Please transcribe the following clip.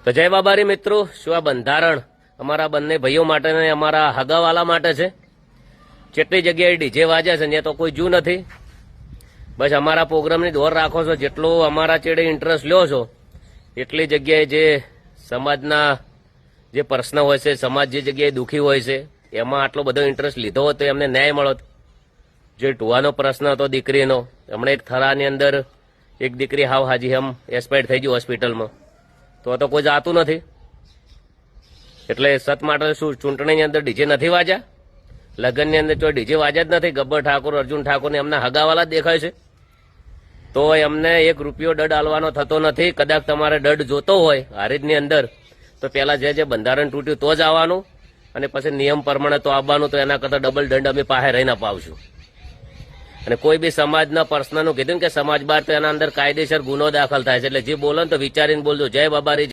તો જય બાબારી મિત્રો, શું આ બંધારણ અમારા બંને ભાઈઓ માટે ને અમારા હગાવાલા માટે છે? જેટલી જગ્યાએ ડીજે વાજ્યા છે ત્યાં તો કોઈ જુ નથી. બસ અમારા પ્રોગ્રામની દોર રાખો છો, જેટલો અમારા ચેડે ઇન્ટરેસ્ટ લ્યો છો એટલી જગ્યાએ જે સમાજના જે પ્રશ્ન હોય છે, સમાજ જે જગ્યાએ દુઃખી હોય છે એમાં આટલો બધો ઇન્ટરેસ્ટ લીધો હોત તો એમને ન્યાય મળત. જે ટુવાનો પ્રશ્ન હતો દીકરીનો, હમણાં એક થરાની અંદર એક દીકરી હાવ હાજી હમ એક્સપાયર થઈ ગઈ હોસ્પિટલમાં, તો કોઈ જાતું નથી. એટલે સત માટે શું ચૂંટણીની અંદર ડીજે નથી વાજ્યા? લગ્નની અંદર તો ડીજે વાજ્યા જ નથી. ગબ્બર ઠાકોર, અર્જુન ઠાકોરને એમના હગાવાલા જ દેખાય છે. તો એમને એક રૂપિયો દંડ આલવાનો થતો નથી. કદાચ તમારે દંડ જોતો હોય હારીજની અંદર તો પેલા જે બંધારણ તૂટ્યું તો જ આવવાનું, અને પછી નિયમ પ્રમાણે તો આવવાનું. તો એના કરતા ડબલ દંડ અમે પાસે રહીને અપાવશું. અને કોઈ બી સમાજના પ્રશ્નનું કીધું કે સમાજ બહાર, તો એના અંદર કાયદેસર ગુનો દાખલ થાય છે. એટલે જે બોલો ને તો વિચારીને બોલજો. જય બાબારી.